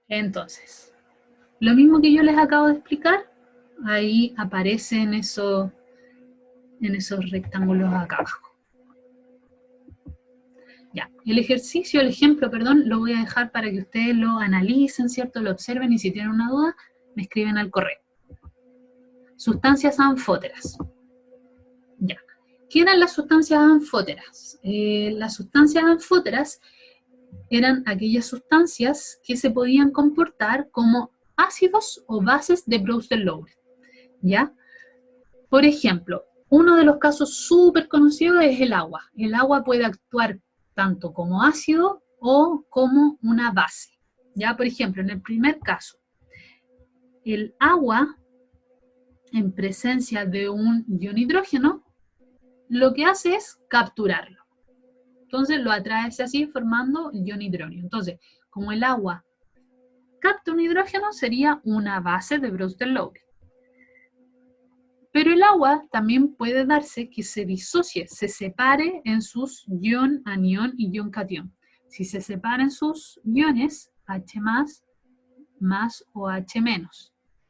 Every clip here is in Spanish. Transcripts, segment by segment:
Entonces, lo mismo que yo les acabo de explicar, ahí aparece en esos rectángulos acá abajo. Ya, el ejercicio, el ejemplo, perdón, lo voy a dejar para que ustedes lo analicen, ¿cierto? Lo observen y si tienen una duda, me escriben al correo. Sustancias anfóteras. Ya. ¿Qué eran las sustancias anfóteras? Las sustancias anfóteras eran aquellas sustancias que se podían comportar como ácidos o bases de Brewster-Lowry. ¿Ya? Por ejemplo, uno de los casos súper conocidos es el agua. El agua puede actuar tanto como ácido o como una base. Ya, por ejemplo, en el primer caso, el agua en presencia de un ion hidrógeno, lo que hace es capturarlo. Entonces lo atrae hacia sí formando ion hidrógeno. Entonces, como el agua capta un hidrógeno, sería una base de Brewster-Lowry. Pero el agua también puede darse que se disocie, se separe en sus ion, anión y ion catión. Si se separan sus iones, H+, más o H-,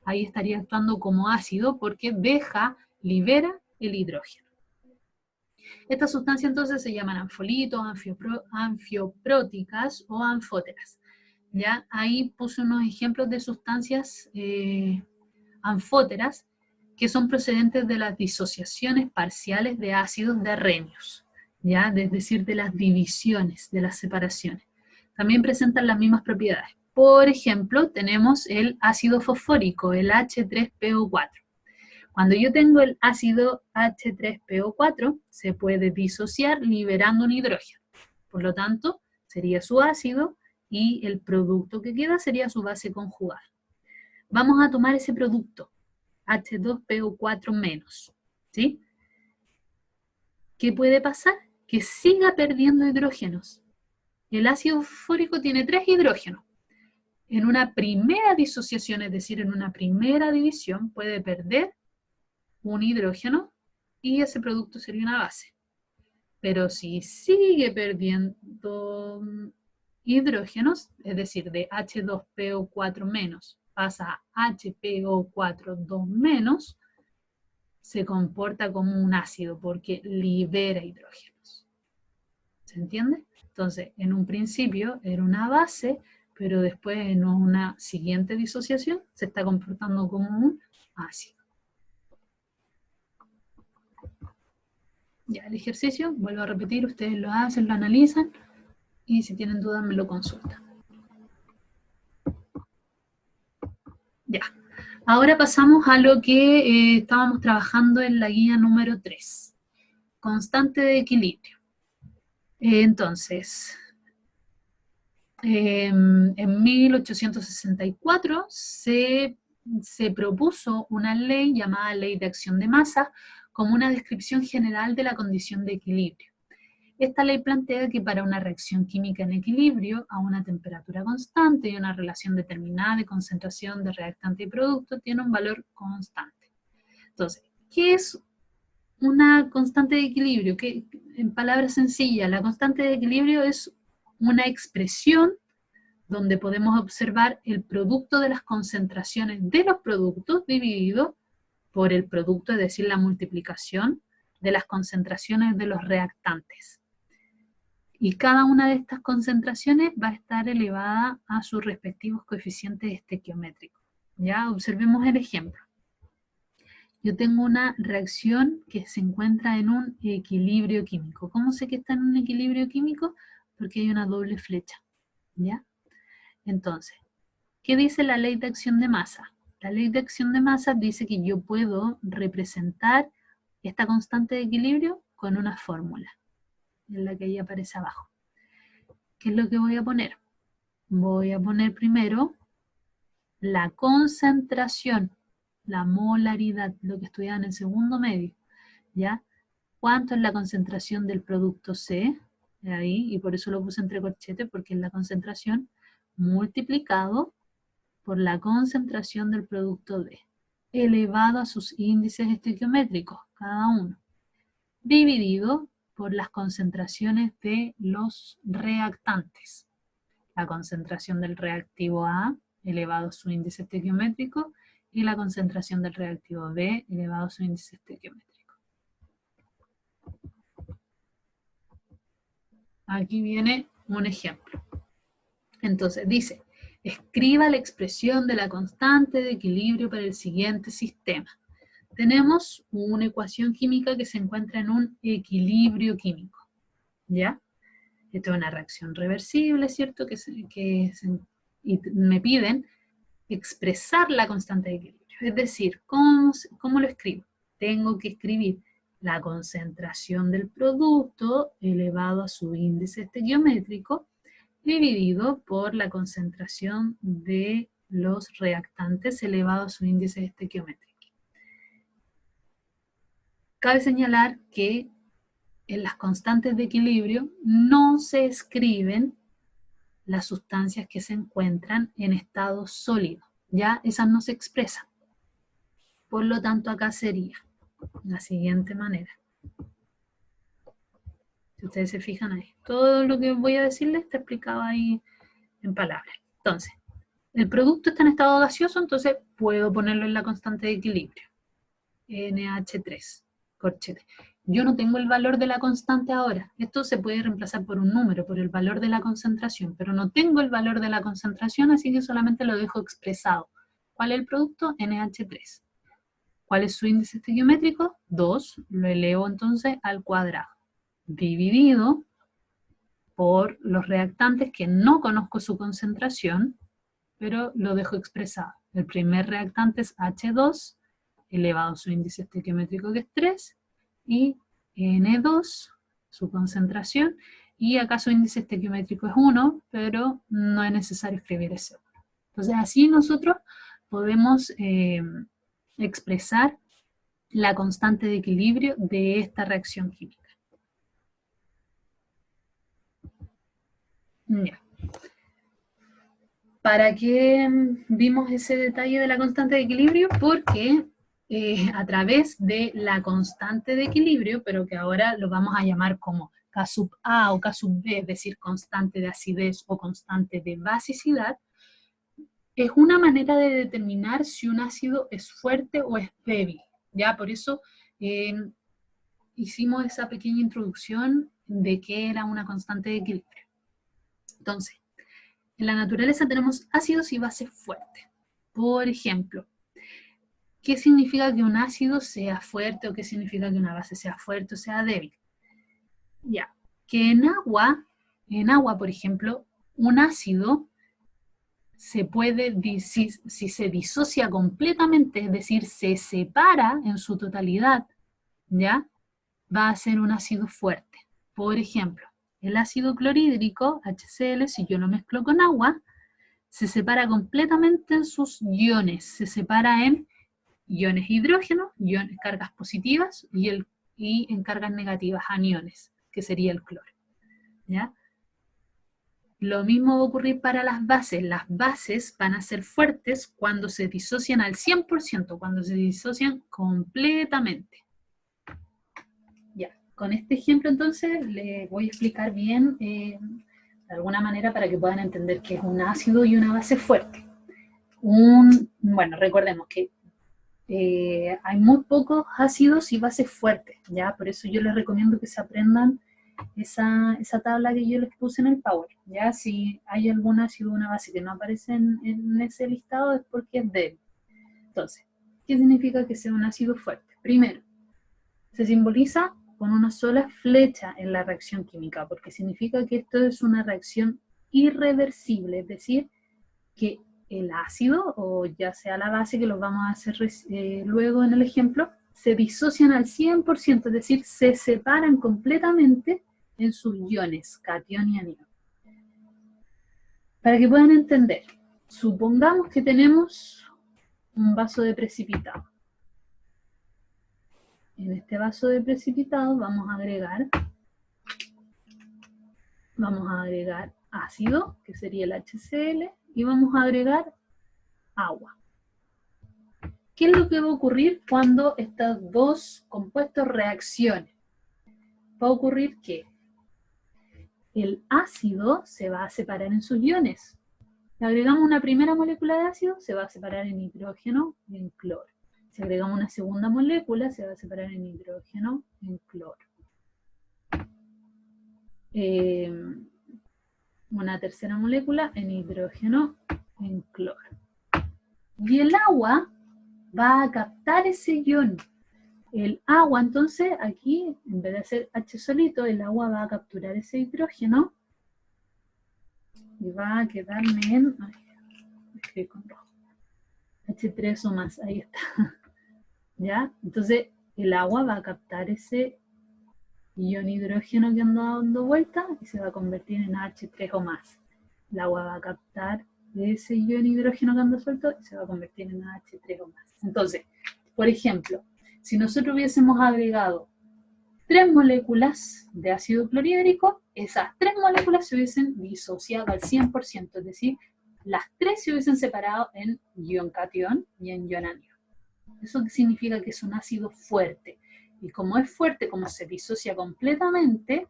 ahí estaría actuando como ácido porque libera el hidrógeno. Estas sustancias entonces se llaman anfolitos, anfiopróticas o anfóteras. ¿Ya? Ahí puse unos ejemplos de sustancias anfóteras que son procedentes de las disociaciones parciales de ácidos de arrhenios, ¿ya? Es decir, de las divisiones, de las separaciones. También presentan las mismas propiedades. Por ejemplo, tenemos el ácido fosfórico, el H3PO4. Cuando yo tengo el ácido H3PO4, se puede disociar liberando un hidrógeno. Por lo tanto, sería su ácido y el producto que queda sería su base conjugada. Vamos a tomar ese producto, H2PO4-, ¿sí? ¿Qué puede pasar? Que siga perdiendo hidrógenos. El ácido fosfórico tiene 3 hidrógenos. En una primera disociación, es decir, en una primera división, puede perder un hidrógeno y ese producto sería una base. Pero si sigue perdiendo hidrógenos, es decir, de H2PO4- pasa a HPO4-2-, se comporta como un ácido porque libera hidrógenos. ¿Se entiende? Entonces, en un principio era una base, pero después en una siguiente disociación se está comportando como un ácido. Ya, el ejercicio, vuelvo a repetir, ustedes lo hacen, lo analizan y si tienen dudas me lo consultan. Ya, ahora pasamos a lo que estábamos trabajando en la guía número 3, constante de equilibrio. Entonces, en 1864 se propuso una ley llamada Ley de Acción de Masa como una descripción general de la condición de equilibrio. Esta ley plantea que para una reacción química en equilibrio a una temperatura constante y una relación determinada de concentración de reactante y producto tiene un valor constante. Entonces, ¿qué es una constante de equilibrio? Que, en palabras sencillas, la constante de equilibrio es una expresión donde podemos observar el producto de las concentraciones de los productos dividido por el producto, es decir, la multiplicación de las concentraciones de los reactantes. Y cada una de estas concentraciones va a estar elevada a sus respectivos coeficientes estequiométricos. Ya, observemos el ejemplo. Yo tengo una reacción que se encuentra en un equilibrio químico. ¿Cómo sé que está en un equilibrio químico? Porque hay una doble flecha, ¿ya? Entonces, ¿qué dice la ley de acción de masa? La ley de acción de masa dice que yo puedo representar esta constante de equilibrio con una fórmula, en la que ahí aparece abajo. ¿Qué es lo que voy a poner? Voy a poner primero la concentración, la molaridad, lo que estudiaban en segundo medio, ¿ya? ¿Cuánto es la concentración del producto C? Ahí, y por eso lo puse entre corchetes, porque es la concentración multiplicado por la concentración del producto D, elevado a sus índices estequiométricos, cada uno, dividido por las concentraciones de los reactantes. La concentración del reactivo A elevado a su índice estequiométrico y la concentración del reactivo B elevado a su índice estequiométrico. Aquí viene un ejemplo. Entonces dice, escriba la expresión de la constante de equilibrio para el siguiente sistema. Tenemos una ecuación química que se encuentra en un equilibrio químico, ¿ya? Esto es una reacción reversible, ¿cierto? Y me piden expresar la constante de equilibrio. Es decir, ¿cómo lo escribo? Tengo que escribir la concentración del producto elevado a su índice estequiométrico dividido por la concentración de los reactantes elevado a su índice estequiométrico. Cabe señalar que en las constantes de equilibrio no se escriben las sustancias que se encuentran en estado sólido, ya esas no se expresan. Por lo tanto, acá sería la siguiente manera. Si ustedes se fijan ahí, todo lo que voy a decirles está explicado ahí en palabras. Entonces, el producto está en estado gaseoso, entonces puedo ponerlo en la constante de equilibrio. NH3, corchete. Yo no tengo el valor de la constante ahora. Esto se puede reemplazar por un número, por el valor de la concentración, pero no tengo el valor de la concentración, así que solamente lo dejo expresado. ¿Cuál es el producto? NH3. ¿Cuál es su índice estequiométrico? 2. Lo elevo entonces al cuadrado. Dividido por los reactantes que no conozco su concentración, pero lo dejo expresado. El primer reactante es H2, elevado a su índice estequiométrico que es 3, y N2, su concentración, y acá su índice estequiométrico es 1, pero no es necesario escribir ese 1. Entonces así nosotros podemos expresar la constante de equilibrio de esta reacción química. Ya. ¿Para qué vimos ese detalle de la constante de equilibrio? Porque a través de la constante de equilibrio, pero que ahora lo vamos a llamar como K sub A o K sub B, es decir, constante de acidez o constante de basicidad, es una manera de determinar si un ácido es fuerte o es débil. ¿Ya? Por eso hicimos esa pequeña introducción de qué era una constante de equilibrio. Entonces, en la naturaleza tenemos ácidos y bases fuertes. Por ejemplo, ¿qué significa que un ácido sea fuerte o qué significa que una base sea fuerte o sea débil? Ya, que en agua, por ejemplo, un ácido se puede, si se disocia completamente, es decir, se separa en su totalidad, ¿ya? Va a ser un ácido fuerte. Por ejemplo, el ácido clorhídrico, HCl, si yo lo mezclo con agua, se separa completamente en sus iones, se separa en iones hidrógeno, cargas positivas, y en cargas negativas, aniones, que sería el cloro. ¿Ya? Lo mismo va a ocurrir para las bases. Las bases van a ser fuertes cuando se disocian al 100%, cuando se disocian completamente. Ya, con este ejemplo entonces les voy a explicar bien de alguna manera para que puedan entender qué es un ácido y una base fuerte. Bueno, recordemos que hay muy pocos ácidos y bases fuertes, ¿ya? Por eso yo les recomiendo que se aprendan esa tabla que yo les puse en el Power, ¿ya? Si hay algún ácido o una base que no aparece en ese listado es porque es débil. Entonces, ¿qué significa que sea un ácido fuerte? Primero, se simboliza con una sola flecha en la reacción química, porque significa que esto es una reacción irreversible, es decir, que el ácido, o ya sea la base, que los vamos a hacer luego en el ejemplo, se disocian al 100%, es decir, se separan completamente en sus iones, catión y anión. Para que puedan entender, supongamos que tenemos un vaso de precipitado. En este vaso de precipitado vamos a agregar ácido, que sería el HCl, y vamos a agregar agua. ¿Qué es lo que va a ocurrir cuando estos dos compuestos reaccionen? Va a ocurrir que el ácido se va a separar en sus iones, Si agregamos una primera molécula de ácido, se va a separar en hidrógeno y en cloro. Si agregamos una segunda molécula, se va a separar en hidrógeno y en cloro. Una tercera molécula en hidrógeno y en cloro. Y el agua va a captar ese ion. El agua, entonces, aquí, en vez de hacer H solito, el agua va a capturar ese hidrógeno y va a quedarme en, escribí con rojo, H3 o más, ahí está. ¿Ya? Entonces, el agua va a captar ese ion hidrógeno que anda dando vuelta y se va a convertir en H3 o más. El agua va a captar ese ion hidrógeno que anda suelto y se va a convertir en H3 o más. Entonces, por ejemplo, si nosotros hubiésemos agregado 3 moléculas de ácido clorhídrico, esas 3 moléculas se hubiesen disociado al 100%, es decir, las 3 se hubiesen separado en ion-catión y en ion-anión. ¿Eso qué significa? Que es un ácido fuerte. Y como es fuerte, como se disocia completamente,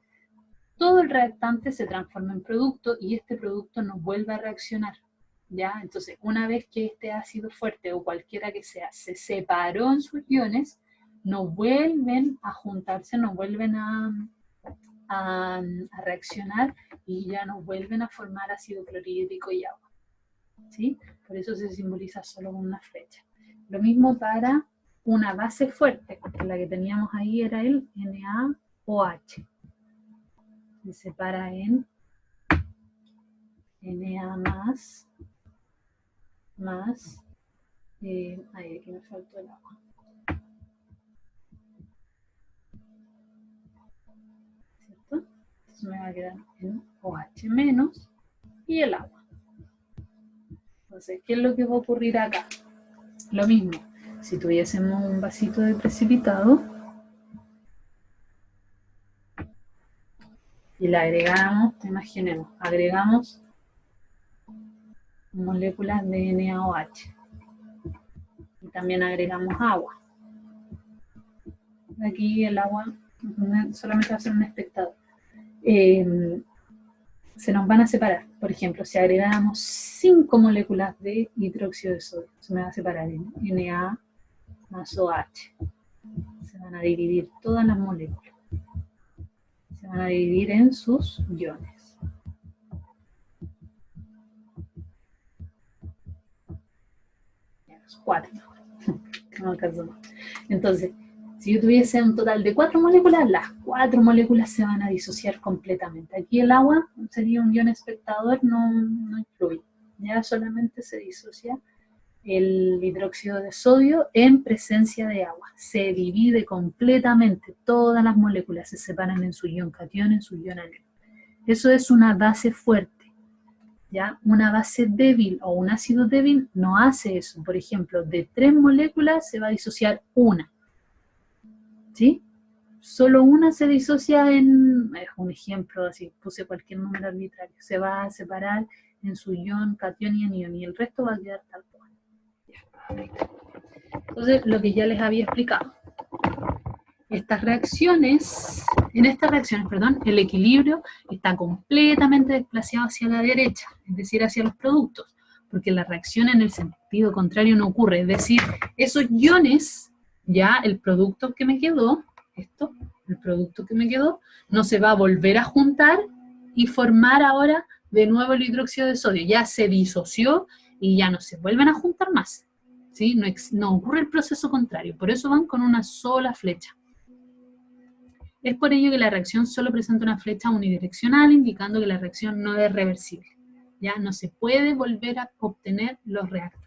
todo el reactante se transforma en producto y este producto no vuelve a reaccionar. ¿Ya? Entonces, una vez que este ácido fuerte o cualquiera que sea se separó en sus iones, no vuelven a juntarse, no vuelven a reaccionar y ya no vuelven a formar ácido clorhídrico y agua. ¿Sí? Por eso se simboliza solo con una flecha. Lo mismo para una base fuerte, porque la que teníamos ahí era el NaOH. Se separa en Na más aquí me faltó el agua. ¿Cierto? Entonces me va a quedar en OH menos y el agua. Entonces, ¿qué es lo que va a ocurrir acá? Lo mismo, si tuviésemos un vasito de precipitado y le agregamos, imaginemos, agregamos moléculas de NaOH y también agregamos agua. Aquí el agua solamente va a ser un espectador. Se nos van a separar. Por ejemplo, si agregamos 5 moléculas de hidróxido de sodio, se me va a separar en Na más OH. Se van a dividir todas las moléculas. Se van a dividir en sus iones. Los 4. No alcanzo más. Entonces, si yo tuviese un total de 4 moléculas, las 4 moléculas se van a disociar completamente. Aquí el agua sería un ion espectador, no influye. Ya solamente se disocia el hidróxido de sodio en presencia de agua. Se divide completamente, todas las moléculas se separan en su ion catión, en su ion anión. Eso es una base fuerte. ¿Ya? Una base débil o un ácido débil no hace eso. Por ejemplo, de 3 moléculas se va a disociar una. ¿Sí? Solo una se disocia en, un ejemplo, así puse cualquier número arbitrario, se va a separar en su ion, catión y anión, y el resto va a quedar tal cual. Entonces, lo que ya les había explicado. En estas reacciones, el equilibrio está completamente desplazado hacia la derecha, es decir, hacia los productos, porque la reacción en el sentido contrario no ocurre, es decir, esos iones, ya el producto que me quedó, el producto que me quedó, no se va a volver a juntar y formar ahora de nuevo el hidróxido de sodio, ya se disoció y ya no se vuelven a juntar más, ¿sí? No ocurre el proceso contrario, por eso van con una sola flecha. Es por ello que la reacción solo presenta una flecha unidireccional, indicando que la reacción no es reversible. Ya no se puede volver a obtener los reactantes